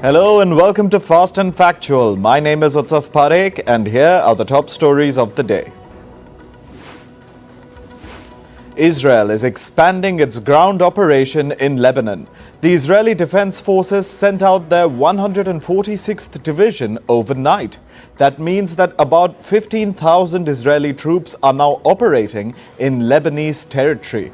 Hello and welcome to Fast and Factual. My name is Utsaf Parekh and here are the top stories of the day. Israel is expanding its ground operation in Lebanon. The Israeli Defense Forces sent out their 146th Division overnight. That means that about 15,000 Israeli troops are now operating in Lebanese territory.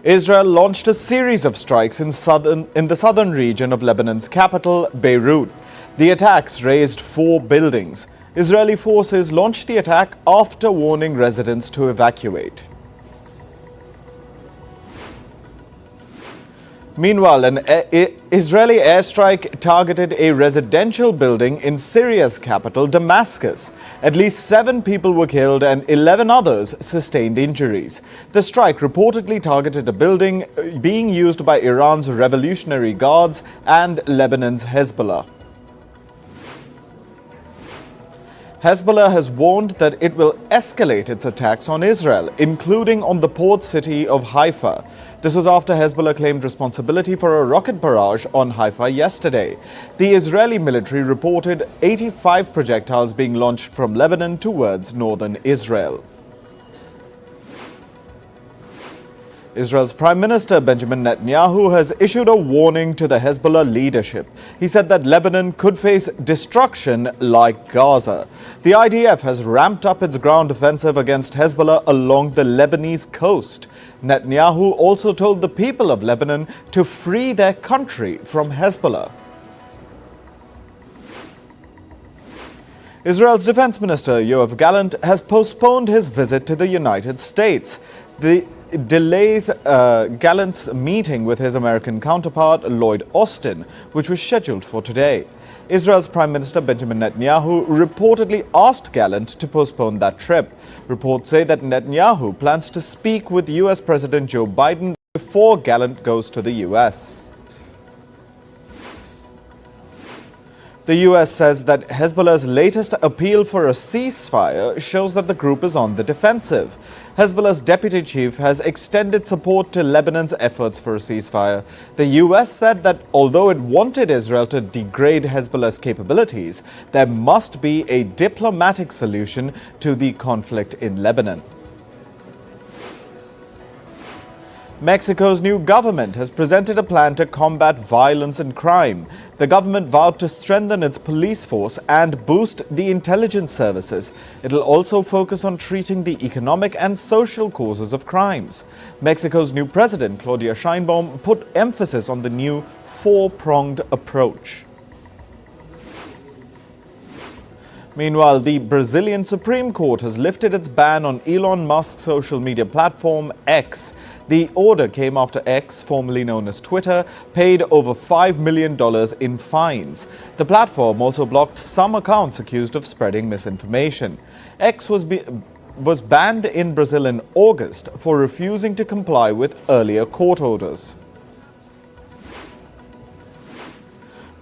Israel launched a series of strikes in the southern region of Lebanon's capital, Beirut. The attacks razed 4 buildings. Israeli forces launched the attack after warning residents to evacuate. Meanwhile, an Israeli airstrike targeted a residential building in Syria's capital, Damascus. At least 7 people were killed and 11 others sustained injuries. The strike reportedly targeted a building being used by Iran's Revolutionary Guards and Lebanon's Hezbollah. Hezbollah has warned that it will escalate its attacks on Israel, including on the port city of Haifa. This was after Hezbollah claimed responsibility for a rocket barrage on Haifa yesterday. The Israeli military reported 85 projectiles being launched from Lebanon towards northern Israel. Israel's Prime Minister Benjamin Netanyahu has issued a warning to the Hezbollah leadership. He said that Lebanon could face destruction like Gaza. The IDF has ramped up its ground offensive against Hezbollah along the Lebanese coast. Netanyahu also told the people of Lebanon to free their country from Hezbollah. Israel's Defense Minister Yoav Gallant has postponed his visit to the United States. The delays Gallant's meeting with his American counterpart Lloyd Austin, which was scheduled for today. Israel's Prime Minister Benjamin Netanyahu reportedly asked Gallant to postpone that trip. Reports say that Netanyahu plans to speak with US President Joe Biden before Gallant goes to the US. The US says that Hezbollah's latest appeal for a ceasefire shows that the group is on the defensive. Hezbollah's deputy chief has extended support to Lebanon's efforts for a ceasefire. The US said that although it wanted Israel to degrade Hezbollah's capabilities, there must be a diplomatic solution to the conflict in Lebanon. Mexico's new government has presented a plan to combat violence and crime. The government vowed to strengthen its police force and boost the intelligence services. It will also focus on treating the economic and social causes of crimes. Mexico's new president, Claudia Sheinbaum, put emphasis on the new 4-pronged approach. Meanwhile, the Brazilian Supreme Court has lifted its ban on Elon Musk's social media platform X. The order came after X, formerly known as Twitter, paid over $5 million in fines. The platform also blocked some accounts accused of spreading misinformation. X was banned in Brazil in August for refusing to comply with earlier court orders.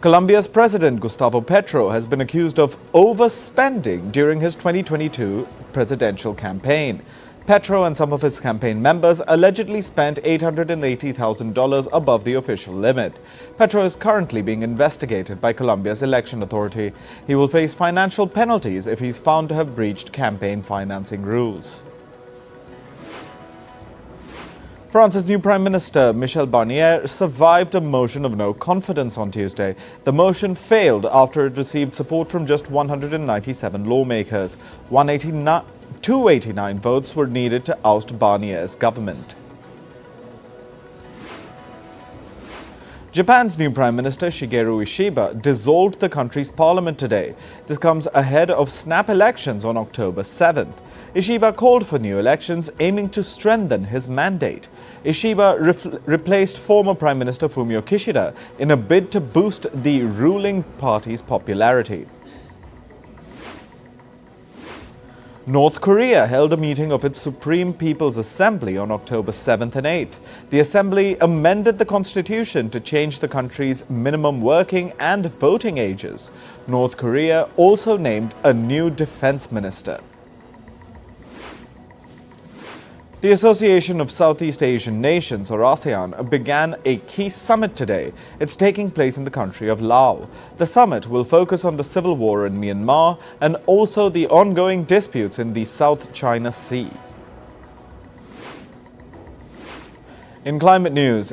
Colombia's President Gustavo Petro has been accused of overspending during his 2022 presidential campaign. Petro and some of his campaign members allegedly spent $880,000 above the official limit. Petro is currently being investigated by Colombia's election authority. He will face financial penalties if he's found to have breached campaign financing rules. France's new Prime Minister, Michel Barnier, survived a motion of no confidence on Tuesday. The motion failed after it received support from just 197 lawmakers. 289 votes were needed to oust Barnier's government. Japan's new Prime Minister, Shigeru Ishiba, dissolved the country's parliament today. This comes ahead of snap elections on October 7th. Ishiba called for new elections, aiming to strengthen his mandate. Ishiba replaced former Prime Minister Fumio Kishida in a bid to boost the ruling party's popularity. North Korea held a meeting of its Supreme People's Assembly on October 7th and 8th. The assembly amended the constitution to change the country's minimum working and voting ages. North Korea also named a new defense minister. The Association of Southeast Asian Nations, or ASEAN, began a key summit today. It's taking place in the country of Laos. The summit will focus on the civil war in Myanmar and also the ongoing disputes in the South China Sea. In climate news,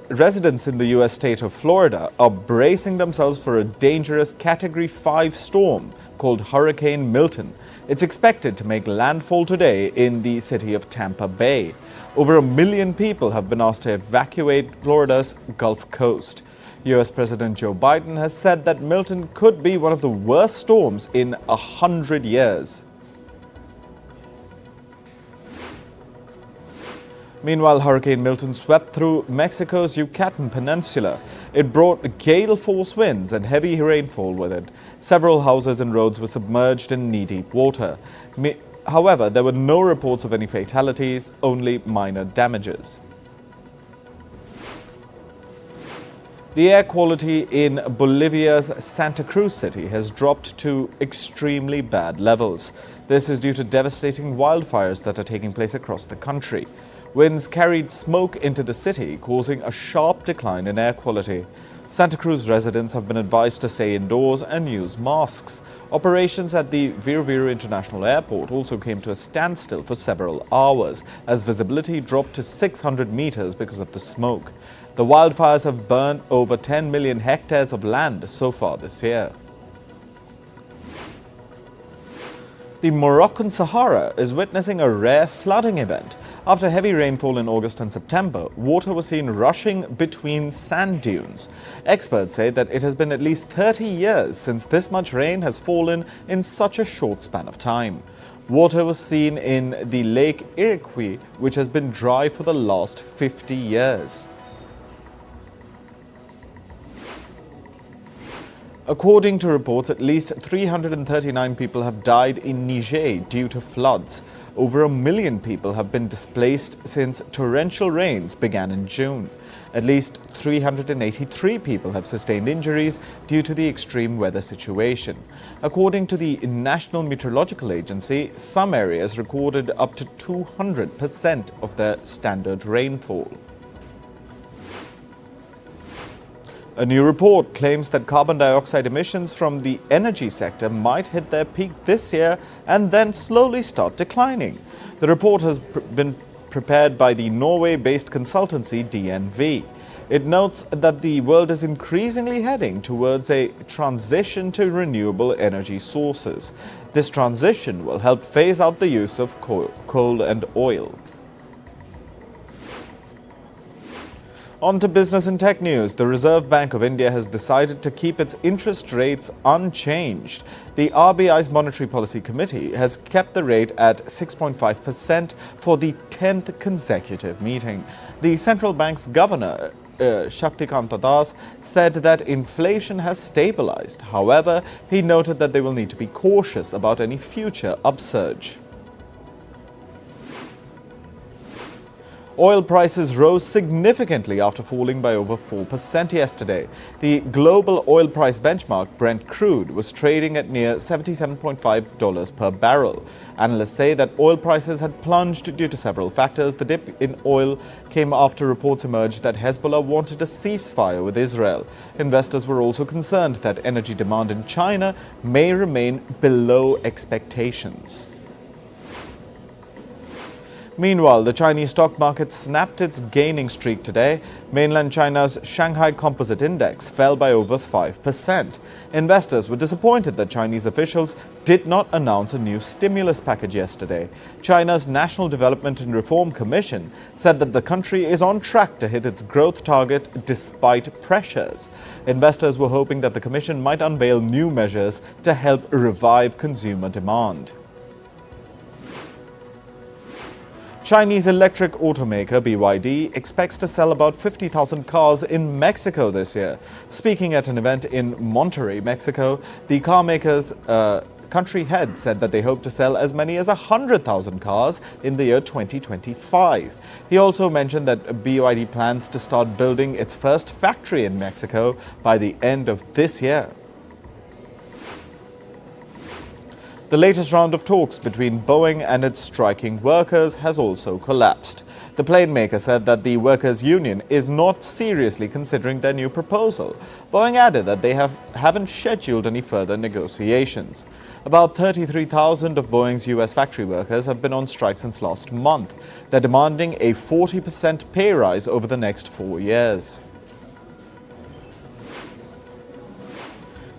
residents in the U.S. state of Florida are bracing themselves for a dangerous Category 5 storm called Hurricane Milton. It's expected to make landfall today in the city of Tampa Bay. Over 1 million people have been asked to evacuate Florida's Gulf Coast. U.S. President Joe Biden has said that Milton could be one of the worst storms in 100 years. Meanwhile, Hurricane Milton swept through Mexico's Yucatan Peninsula. It brought gale-force winds and heavy rainfall with it. Several houses and roads were submerged in knee-deep water. However, there were no reports of any fatalities, only minor damages. The air quality in Bolivia's Santa Cruz city has dropped to extremely bad levels. This is due to devastating wildfires that are taking place across the country. Winds carried smoke into the city, causing a sharp decline in air quality. Santa Cruz residents have been advised to stay indoors and use masks. Operations at the Viru Viru International Airport also came to a standstill for several hours, as visibility dropped to 600 meters because of the smoke. The wildfires have burned over 10 million hectares of land so far this year. The Moroccan Sahara is witnessing a rare flooding event. After heavy rainfall in August and September, water was seen rushing between sand dunes. Experts say that it has been at least 30 years since this much rain has fallen in such a short span of time. Water was seen in the Lake Iroquois, which has been dry for the last 50 years. According to reports, at least 339 people have died in Niger due to floods. Over 1 million people have been displaced since torrential rains began in June. At least 383 people have sustained injuries due to the extreme weather situation. According to the National Meteorological Agency, some areas recorded up to 200% of their standard rainfall. A new report claims that carbon dioxide emissions from the energy sector might hit their peak this year and then slowly start declining. The report has been prepared by the Norway-based consultancy DNV. It notes that the world is increasingly heading towards a transition to renewable energy sources. This transition will help phase out the use of coal and oil. On to business and tech news. The Reserve Bank of India has decided to keep its interest rates unchanged. The RBI's Monetary Policy Committee has kept the rate at 6.5% for the 10th consecutive meeting. The central bank's governor, Shaktikanta Das, said that inflation has stabilized. However, he noted that they will need to be cautious about any future upsurge. Oil prices rose significantly after falling by over 4% yesterday. The global oil price benchmark, Brent crude, was trading at near $77.5 per barrel. Analysts say that oil prices had plunged due to several factors. The dip in oil came after reports emerged that Hezbollah wanted a ceasefire with Israel. Investors were also concerned that energy demand in China may remain below expectations. Meanwhile, the Chinese stock market snapped its gaining streak today. Mainland China's Shanghai Composite Index fell by over 5%. Investors were disappointed that Chinese officials did not announce a new stimulus package yesterday. China's National Development and Reform Commission said that the country is on track to hit its growth target despite pressures. Investors were hoping that the commission might unveil new measures to help revive consumer demand. Chinese electric automaker BYD expects to sell about 50,000 cars in Mexico this year. Speaking at an event in Monterrey, Mexico, the car maker's country head said that they hope to sell as many as 100,000 cars in the year 2025. He also mentioned that BYD plans to start building its first factory in Mexico by the end of this year. The latest round of talks between Boeing and its striking workers has also collapsed. The plane maker said that the workers' union is not seriously considering their new proposal. Boeing added that they haven't scheduled any further negotiations. About 33,000 of Boeing's U.S. factory workers have been on strike since last month. They're demanding a 40% pay rise over the next 4 years.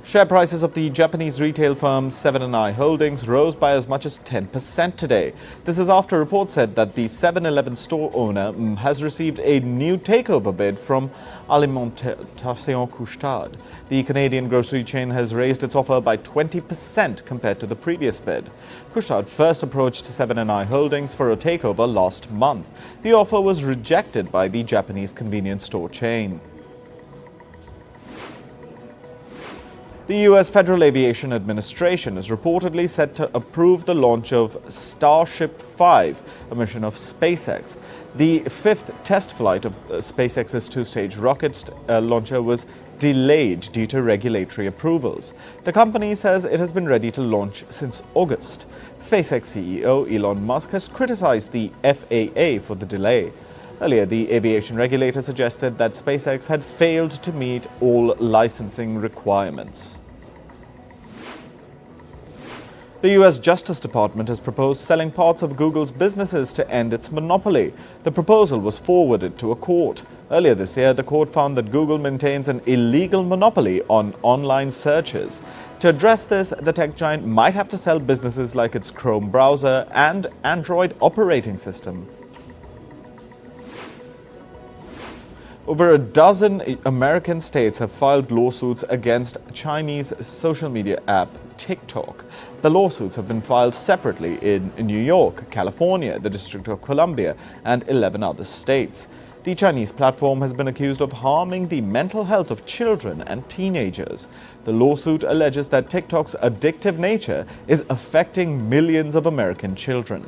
Share prices of the Japanese retail firm Seven & i Holdings rose by as much as 10% today. This is after reports said that the 7-Eleven store owner has received a new takeover bid from Alimentation Couche-Tard. The Canadian grocery chain has raised its offer by 20% compared to the previous bid. Couche-Tard first approached Seven & i Holdings for a takeover last month. The offer was rejected by the Japanese convenience store chain. The U.S. Federal Aviation Administration is reportedly set to approve the launch of Starship 5, a mission of SpaceX. The fifth test flight of SpaceX's two-stage rocket launcher was delayed due to regulatory approvals. The company says it has been ready to launch since August. SpaceX CEO Elon Musk has criticized the FAA for the delay. Earlier, the aviation regulator suggested that SpaceX had failed to meet all licensing requirements. The U.S. Justice Department has proposed selling parts of Google's businesses to end its monopoly. The proposal was forwarded to a court. Earlier this year, the court found that Google maintains an illegal monopoly on online searches. To address this, the tech giant might have to sell businesses like its Chrome browser and Android operating system. Over a dozen American states have filed lawsuits against Chinese social media app TikTok. The lawsuits have been filed separately in New York, California, the District of Columbia, and 11 other states. The Chinese platform has been accused of harming the mental health of children and teenagers. The lawsuit alleges that TikTok's addictive nature is affecting millions of American children.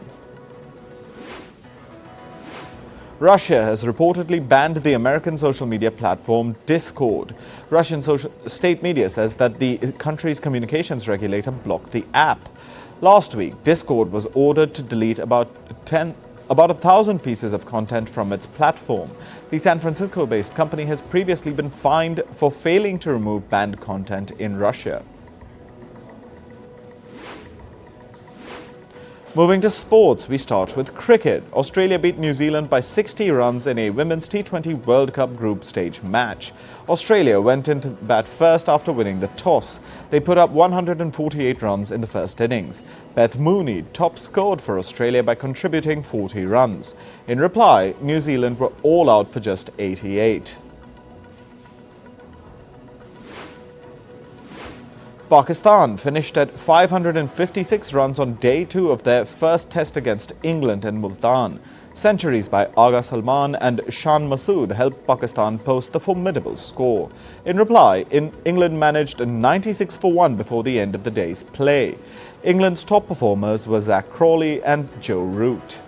Russia has reportedly banned the American social media platform Discord. Russian state media says that the country's communications regulator blocked the app. Last week, Discord was ordered to delete about 1,000 pieces of content from its platform. The San Francisco-based company has previously been fined for failing to remove banned content in Russia. Moving to sports, we start with cricket. Australia beat New Zealand by 60 runs in a Women's T20 World Cup group stage match. Australia went into bat first after winning the toss. They put up 148 runs in the first innings. Beth Mooney top scored for Australia by contributing 40 runs. In reply, New Zealand were all out for just 88. Pakistan finished at 556 runs on day 2 of their first test against England in Multan. Centuries by Agha Salman and Shan Masood helped Pakistan post the formidable score. In reply, England managed 96 for 1 before the end of the day's play. England's top performers were Zach Crawley and Joe Root.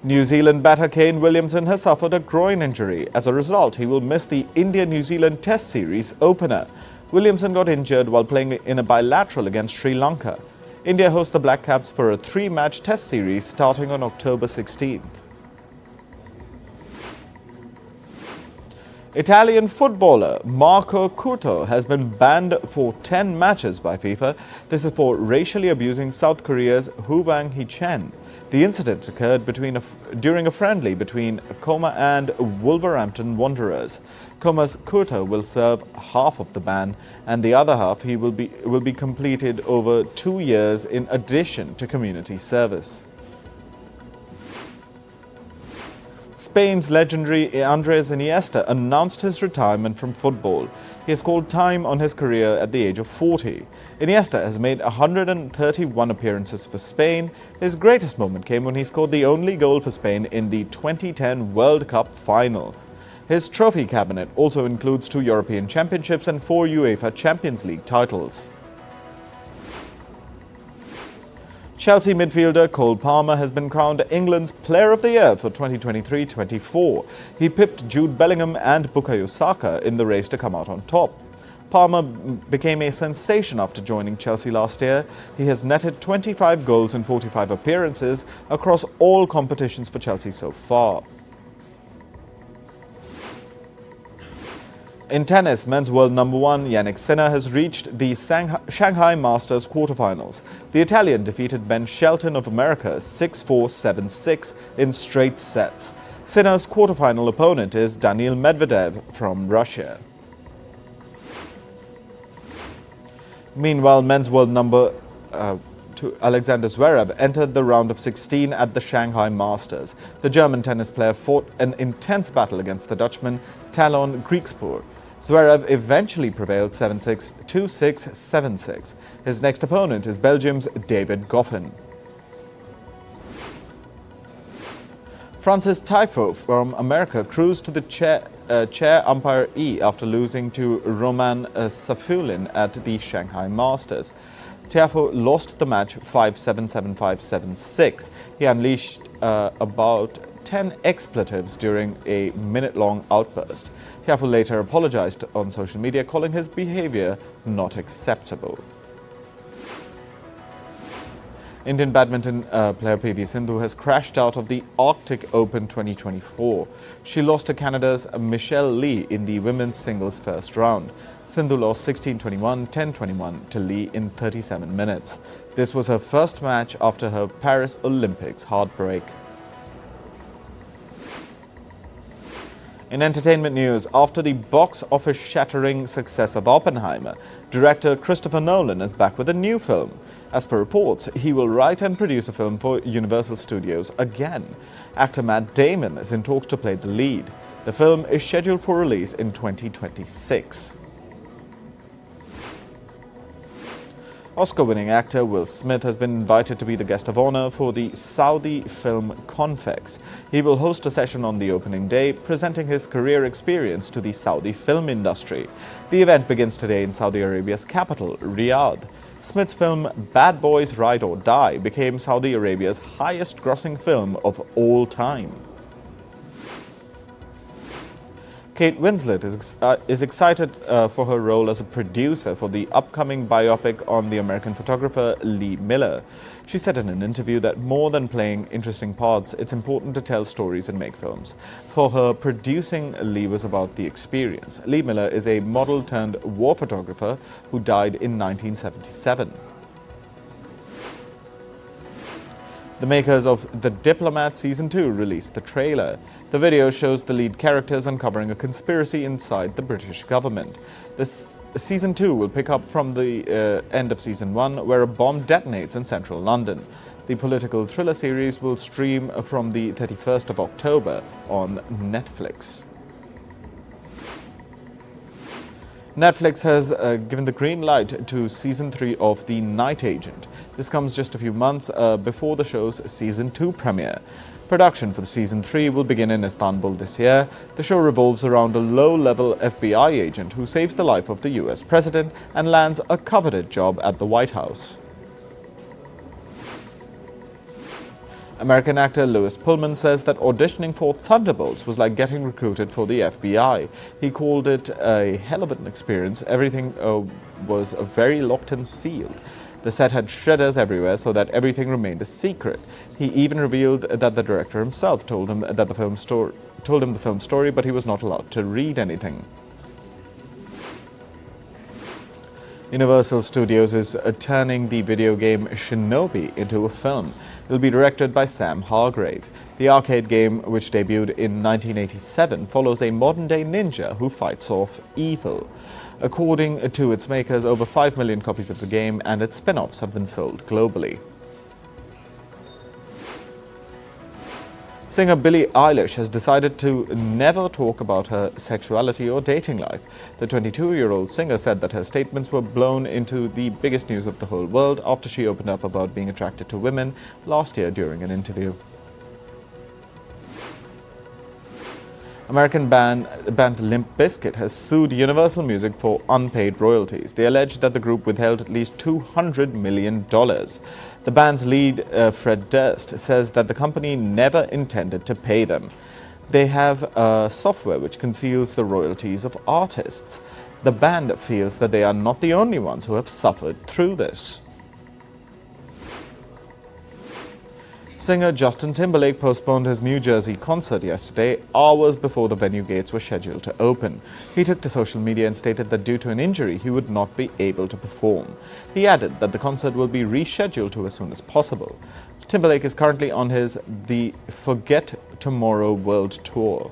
New Zealand batter Kane Williamson has suffered a groin injury. As a result, he will miss the India-New Zealand Test Series opener. Williamson got injured while playing in a bilateral against Sri Lanka. India hosts the Black Caps for a 3-match Test Series starting on October 16th. Italian footballer Marco Curto has been banned for 10 matches by FIFA. This is for racially abusing South Korea's Hu Wang Hee-chen. The incident occurred during a friendly between Como and Wolverhampton Wanderers. Como's Curto will serve half of the ban, and the other half will be completed over 2 years in addition to community service. Spain's legendary Andres Iniesta announced his retirement from football. He has called time on his career at the age of 40. Iniesta has made 131 appearances for Spain. His greatest moment came when he scored the only goal for Spain in the 2010 World Cup final. His trophy cabinet also includes 2 European Championships and 4 UEFA Champions League titles. Chelsea midfielder Cole Palmer has been crowned England's Player of the Year for 2023-24. He pipped Jude Bellingham and Bukayo Saka in the race to come out on top. Palmer became a sensation after joining Chelsea last year. He has netted 25 goals in 45 appearances across all competitions for Chelsea so far. In tennis, men's world number one Yannick Sinner has reached the Shanghai Masters quarterfinals. The Italian defeated Ben Shelton of America 6-4, 7-6 in straight sets. Sinner's quarterfinal opponent is Daniil Medvedev from Russia. Meanwhile, men's world number two Alexander Zverev entered the round of 16 at the Shanghai Masters. The German tennis player fought an intense battle against the Dutchman Talon Griekspoor. Zverev eventually prevailed 7-6, 2-6, 7-6. His next opponent is Belgium's David Goffin. Francis Tiafoe from America cruised to the chair umpire E after losing to Roman Safulin at the Shanghai Masters. Tiafoe lost the match 5-7, 7-5, 7-6. He unleashed about 10 expletives during a minute-long outburst. Tiafoe later apologized on social media, calling his behavior not acceptable. Indian badminton player PV Sindhu has crashed out of the Arctic Open 2024. She lost to Canada's Michelle Lee in the women's singles first round. Sindhu lost 16-21, 10-21 to Lee in 37 minutes. This was her first match after her Paris Olympics heartbreak. In entertainment news, after the box office shattering success of Oppenheimer, director Christopher Nolan is back with a new film. As per reports, he will write and produce a film for Universal Studios again. Actor Matt Damon is in talks to play the lead. The film is scheduled for release in 2026. Oscar-winning actor Will Smith has been invited to be the guest of honor for the Saudi film Confex. He will host a session on the opening day, presenting his career experience to the Saudi film industry. The event begins today in Saudi Arabia's capital, Riyadh. Smith's film Bad Boys Ride or Die became Saudi Arabia's highest-grossing film of all time. Kate Winslet is excited for her role as a producer for the upcoming biopic on the American photographer Lee Miller. She said in an interview that more than playing interesting parts, it's important to tell stories and make films. For her, producing Lee was about the experience. Lee Miller is a model-turned-war photographer who died in 1977. The makers of The Diplomat Season 2 released the trailer. The video shows the lead characters uncovering a conspiracy inside the British government. Season 2 will pick up from the end of Season 1, where a bomb detonates in central London. The political thriller series will stream from the 31st of October on Netflix. Netflix has given the green light to Season 3 of The Night Agent. This comes just a few months before the show's Season 2 premiere. Production for the Season 3 will begin in Istanbul this year. The show revolves around a low-level FBI agent who saves the life of the US president and lands a coveted job at the White House. American actor Louis Pullman says that auditioning for Thunderbolts was like getting recruited for the FBI. He called it a hell of an experience. Everything was very locked and sealed. The set had shredders everywhere so that everything remained a secret. He even revealed that the director himself told him the film story, but he was not allowed to read anything. Universal Studios is turning the video game Shinobi into a film. It will be directed by Sam Hargrave. The arcade game, which debuted in 1987, follows a modern-day ninja who fights off evil. According to its makers, over 5 million copies of the game and its spin-offs have been sold globally. Singer Billie Eilish has decided to never talk about her sexuality or dating life. The 22-year-old singer said that her statements were blown into the biggest news of the whole world after she opened up about being attracted to women last year during an interview. American band Limp Bizkit has sued Universal Music for unpaid royalties. They allege that the group withheld at least $200 million. The band's lead, Fred Durst, says that the company never intended to pay them. They have a software which conceals the royalties of artists. The band feels that they are not the only ones who have suffered through this. Singer Justin Timberlake postponed his New Jersey concert yesterday, hours before the venue gates were scheduled to open. He took to social media and stated that due to an injury, he would not be able to perform. He added that the concert will be rescheduled to as soon as possible. Timberlake is currently on his The Forget Tomorrow World Tour.